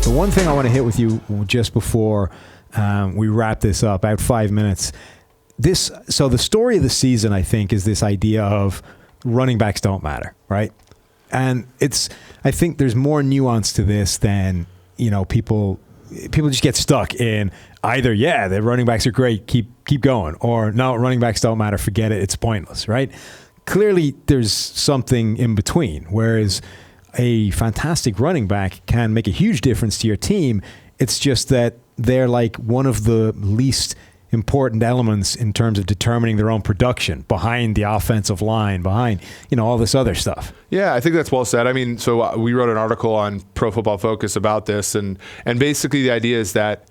The one thing I want to hit with you just before we wrap this up, about 5 minutes. So the story of the season, I think, is this idea of running backs don't matter, right? And I think there's more nuance to this than, people just get stuck in either, the running backs are great, keep going, or no, running backs don't matter, forget it, it's pointless, right? Clearly, there's something in between, whereas a fantastic running back can make a huge difference to your team. It's just that they're like one of the least important elements in terms of determining their own production behind the offensive line, behind, all this other stuff. Yeah, I think that's well said. I mean, so we wrote an article on Pro Football Focus about this, and basically the idea is that,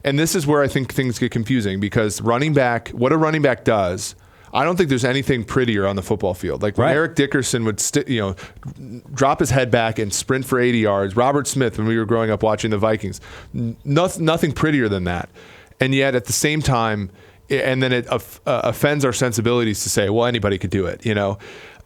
and this is where I think things get confusing, because what a running back does, I don't think there's anything prettier on the football field. Like when Eric Dickerson would drop his head back and sprint for 80 yards, Robert Smith, when we were growing up watching the Vikings, nothing prettier than that. And yet at the same time, and then it offends our sensibilities to say, well, anybody could do it,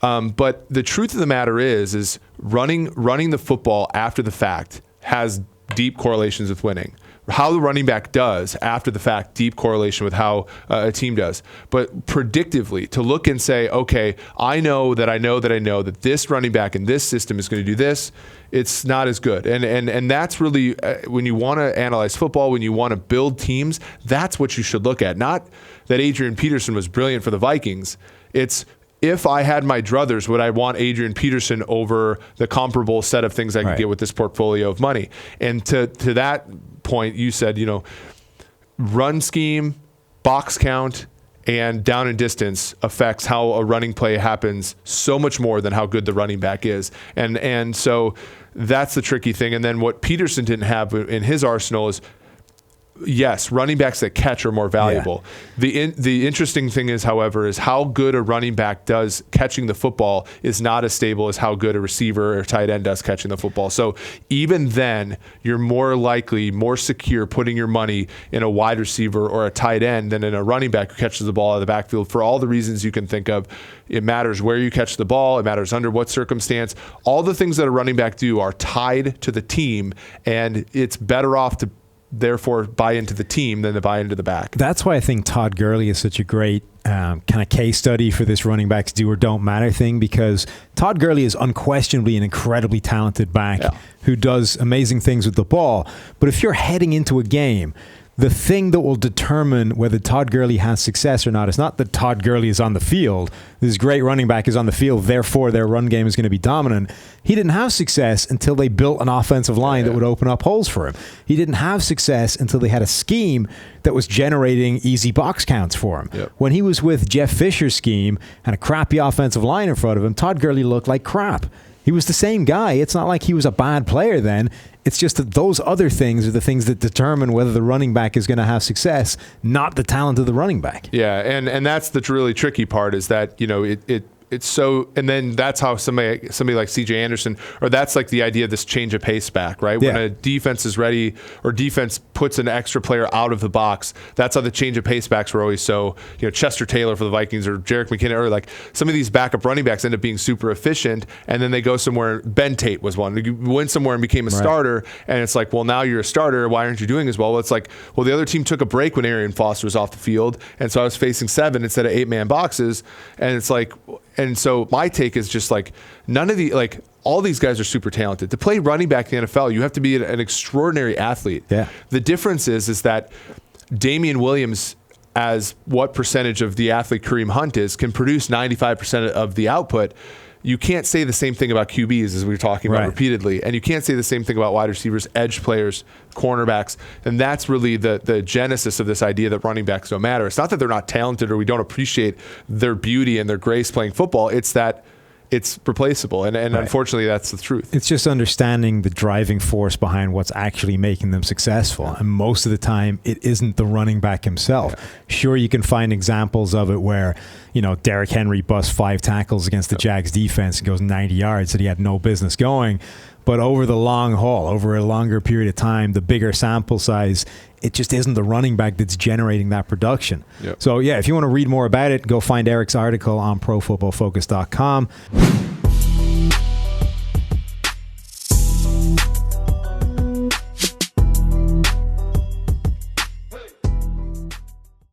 But the truth of the matter is running the football after the fact has deep correlations with winning. How the running back does after the fact, deep correlation with how a team does. But predictively, to look and say, okay, I know that this running back in this system is going to do this, it's not as good. And that's really, when you want to analyze football, when you want to build teams, that's what you should look at. Not that Adrian Peterson was brilliant for the Vikings. It's, if I had my druthers, would I want Adrian Peterson over the comparable set of things I could get with this portfolio of money? And to that point, you said, run scheme, box count, and down and distance affects how a running play happens so much more than how good the running back is. And so that's the tricky thing. And then what Peterson didn't have in his arsenal is, yes, running backs that catch are more valuable. Yeah. The interesting thing is, however, is how good a running back does catching the football is not as stable as how good a receiver or tight end does catching the football. So even then, you're more likely, more secure putting your money in a wide receiver or a tight end than in a running back who catches the ball out of the backfield for all the reasons you can think of. It matters where you catch the ball. It matters under what circumstance. All the things that a running back do are tied to the team, and it's better off to therefore buy into the team than to buy into the back. That's why I think Todd Gurley is such a great kind of case study for this running backs do or don't matter thing, because Todd Gurley is unquestionably an incredibly talented back who does amazing things with the ball. But if you're heading into a game, the thing that will determine whether Todd Gurley has success or not is not that Todd Gurley is on the field. This great running back is on the field, therefore their run game is going to be dominant. He didn't have success until they built an offensive line that would open up holes for him. He didn't have success until they had a scheme that was generating easy box counts for him. Yep. When he was with Jeff Fisher's scheme and a crappy offensive line in front of him, Todd Gurley looked like crap. He was the same guy. It's not like he was a bad player then. It's just that those other things are the things that determine whether the running back is going to have success, not the talent of the running back. Yeah, and that's the really tricky part, is that, it's so, and then that's how somebody like CJ Anderson, or that's like the idea of this change of pace back, right? When a defense is ready, or defense puts an extra player out of the box, that's how the change of pace backs were always so, Chester Taylor for the Vikings, or Jerick McKinnon, or like some of these backup running backs end up being super efficient, and then they go somewhere. Ben Tate was one. You went somewhere and became a starter, and it's like, well, now you're a starter. Why aren't you doing as well? Well, it's like, well, the other team took a break when Arian Foster was off the field, and so I was facing 7 instead of 8-man boxes, and it's like, and so my take is just like, none of the, like, all these guys are super talented. To play running back in the NFL, you have to be an extraordinary athlete. Yeah. The difference is that Damian Williams, as what percentage of the athlete Kareem Hunt is, can produce 95% of the output. You can't say the same thing about QBs, as we were talking about repeatedly. And you can't say the same thing about wide receivers, edge players, cornerbacks. And that's really the genesis of this idea that running backs don't matter. It's not that they're not talented or we don't appreciate their beauty and their grace playing football. It's that it's replaceable. And unfortunately, that's the truth. It's just understanding the driving force behind what's actually making them successful. And most of the time, it isn't the running back himself. Yeah. Sure, you can find examples of it where, Derrick Henry busts 5 tackles against the Jags defense and goes 90 yards that he had no business going. But over the long haul, over a longer period of time, the bigger sample size, it just isn't the running back that's generating that production. Yep. So, if you want to read more about it, go find Eric's article on ProFootballFocus.com.